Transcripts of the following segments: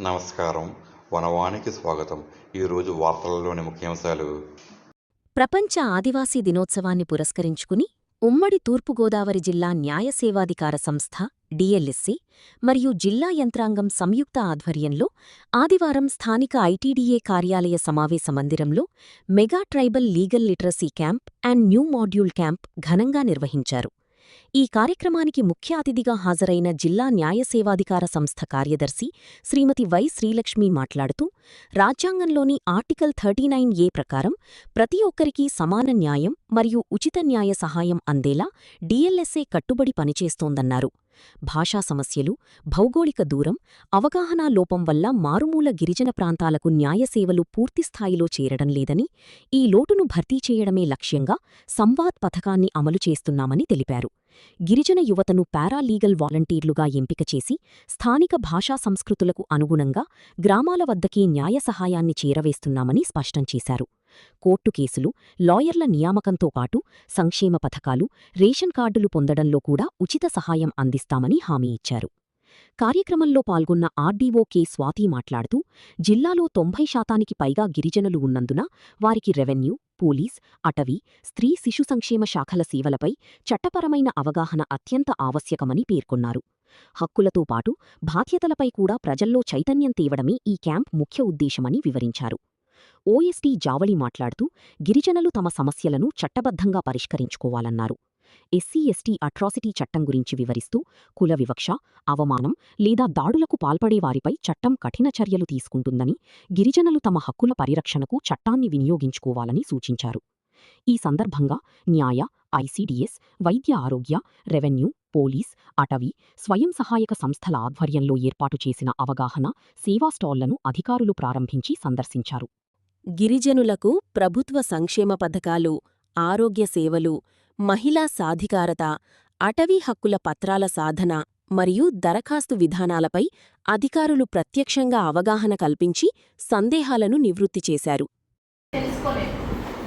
నమస్కారం. వనవానికి స్వాగతం. ఈరోజు వార్తలలోని ముఖ్యాంశాలు. ప్రపంచ ఆదివాసీ దినోత్సవాన్ని పురస్కరించుకుని ఉమ్మడి తూర్పుగోదావరి జిల్లా న్యాయ సేవాధికార సంస్థ డిఎల్ఎస్సి మరియు జిల్లా యంత్రాంగం సంయుక్త ఆధ్వర్యంలో ఆదివారం స్థానిక ఐటీడీఏ కార్యాలయ సమావేశ మందిరంలో mega tribal legal literacy camp and new module camp ఘనంగా నిర్వహించారు. ఈ కార్యక్రమానికి ముఖ్య అతిథిగా హాజరైన జిల్లా న్యాయ సేవాధికార సంస్థ కార్యదర్శి శ్రీమతి వై శ్రీలక్ష్మి మాట్లాడుతూ, రాజ్యాంగంలోని ఆర్టికల్ 39A ప్రకారం ప్రతి ఒక్కరికీ సమాన న్యాయం మరియు ఉచిత న్యాయ సహాయం అందేలా డిఎల్ఎస్ఏ కట్టుబడి పనిచేస్తోందన్నారు. భాషా సమస్యలు, భౌగోళిక దూరం, అవగాహనా లోపం వల్ల మారుమూల గిరిజన ప్రాంతాలకు న్యాయ సేవలు పూర్తిస్థాయిలో చేరడం లేదని, ఈ లోటును భర్తీ చేయడమే లక్ష్యంగా సంవాద్ పథకాన్ని అమలు చేస్తున్నామని తెలిపారు. గిరిజన యువతను పారాలీగల్ వాలంటీర్లుగా ఎంపిక చేసి స్థానిక భాషా సంస్కృతులకు అనుగుణంగా గ్రామాల వద్దకే న్యాయ సహాయాన్ని చేరవేస్తున్నామని స్పష్టం చేశారు. కోర్టు కేసులు, లాయర్ల నియామకంతో పాటు సంక్షేమ పథకాలు, రేషన్ కార్డులు పొందడంలో కూడా ఉచిత సహాయం అందిస్తామని హామీ ఇచ్చారు. కార్యక్రమంలో పాల్గొన్న ఆర్డీఓ కె స్వాతి మాట్లాడుతూ, జిల్లాలో 90% పైగా గిరిజనులు ఉన్నందున వారికి రెవెన్యూ, పోలీస్, అటవీ, స్త్రీ శిశు సంక్షేమ శాఖల సేవలపై చట్టపరమైన అవగాహన అత్యంత ఆవశ్యకమని పేర్కొన్నారు. హక్కులతో పాటు బాధ్యతలపై కూడా ప్రజల్లో చైతన్యం తేవడమే ఈ క్యాంప్ ముఖ్య ఉద్దేశమని వివరించారు. ఓఎస్టీ జావళి మాట్లాడుతూ, గిరిజనులు తమ సమస్యలను చట్టబద్ధంగా పరిష్కరించుకోవాలన్నారు. ఎస్సీ/ఎస్టీ అట్రాసిటీ చట్టం గురించి వివరిస్తూ, కుల వివక్ష, అవమానం లేదా దాడులకు పాల్పడేవారిపై చట్టం కఠిన చర్యలు తీసుకుంటుందని, గిరిజనులు తమ హక్కుల పరిరక్షణకు చట్టాన్ని వినియోగించుకోవాలని సూచించారు. ఈ సందర్భంగా న్యాయ, ఐసీడీఎస్, వైద్య ఆరోగ్య, రెవెన్యూ, పోలీస్, అటవీ, స్వయం సహాయక సంస్థల ఆధ్వర్యంలో ఏర్పాటు చేసిన అవగాహన, సేవా స్టాళ్లను అధికారులు ప్రారంభించి సందర్శించారు. గిరిజనులకు ప్రభుత్వ సంక్షేమ పథకాలు, ఆరోగ్య సేవలు, మహిళా సాధికారత, అటవీ హక్కుల పత్రాల సాధన మరియు దరఖాస్తు విధానాలపై అధికారులు ప్రత్యక్షంగా అవగాహన కల్పించి సందేహాలను నివృత్తి చేశారు.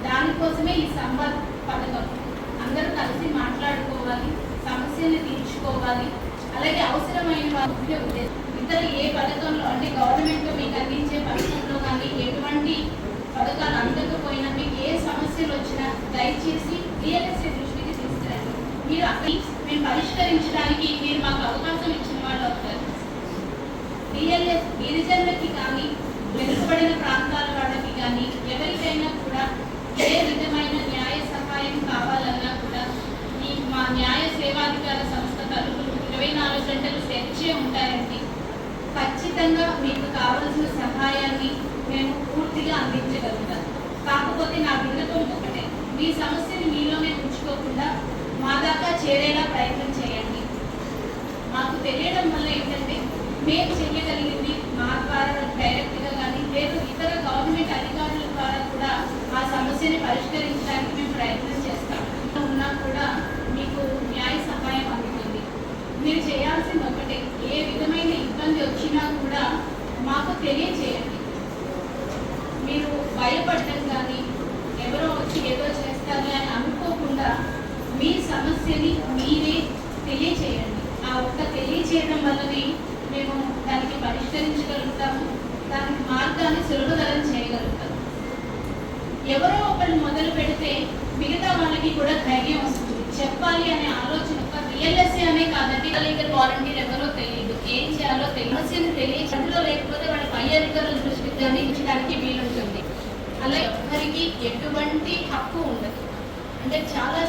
దానికోసమే ఈ సంవాద్ పథకం. అందరూ కలిసి మాట్లాడుకోవాలి, సమస్యలు తీర్చుకోవాలి. అలాగే అవసరమైన ముఖ్య ఉద్దేశం ఇతర ఏ పథకంలో అంటే గవర్నమెంట్ మీకు అందించే పథకంలో కానీ ఎటువంటి పథకాలు అందకపోయినా మీకు ఏ సమస్యలు వచ్చినా దయచేసి డిఎల్ఎస్ఏ దృష్టికి తీసుకురండి. మీరు అక్కడి మేము పరిష్కరించడానికి మీరు మాకు అవకాశం ఇచ్చిన వాళ్ళు అవుతారు. డిఎల్ఎస్ గిరిజనులకి కానీ వెనుకబడిన ప్రాంతాల వాళ్ళకి కానీ ఎవరికైనా కూడా ఏ విధమైన న్యాయ సహాయం కావాలన్నా కూడా మా న్యాయ సేవాధికార సంస్థ తలుపులు 24 గంటలు తెరిచే ఉంటాయండి. ఖచ్చితంగా మీకు కావలసిన సహాయాన్ని మేము పూర్తిగా అందించగలుగుతాం. కాకపోతే నా విన్నపం ఒకటే, మీ సమస్యని మీలోనే ఉంచుకోకుండా మా దాకా చేరేలా ప్రయత్నం చేయండి. మాకు తెలియడం వల్ల ఏంటంటే మేము చేయగలిగింది మా ద్వారా డైరెక్ట్గా కానీ లేదు ఇతర గవర్నమెంట్ అధికారుల ద్వారా కూడా ఆ సమస్యని పరిష్కరించడానికి మేము ప్రయత్నం చేస్తాం. ఉన్నా కూడా మీకు న్యాయ సహాయం అందుతుంది. మీరు చేయాల్సింది ఒకటే, ఏ విధమైన ఇబ్బంది వచ్చినా కూడా మాకు తెలియచేయండి. మీరు భయపడటం కానీ ఎవరో వచ్చి ఏదో చేస్తారు అని అనుకోకుండా మీ సమస్యని మీరే తెలియచేయండి. ఆ ఒక్క తెలియచేయడం వల్లనే మేము దానికి పరిష్కరించగలుగుతాము, దానికి మార్గాన్ని సులభతరం చేయగలుగుతాము. ఎవరో ఒకళ్ళు మొదలు పెడితే మిగతా వాళ్ళకి కూడా ధైర్యం వస్తుంది. చెప్పాలి అనే ఆలోచన ఒక డిఎల్ఎస్ఏ అనే కాదండి, లీగల్ వాలంటీర్ ఎవరో తెలియదు, ఏం చేయాలో సమస్యను తెలియచంలో లేకపోతే వాళ్ళ పై అధికారుల దృష్టికి గమనించడానికి వీలుంటుంది. అలా ఎవరికి ఎటువంటి హక్కు ఉండదు. అంటే చాలా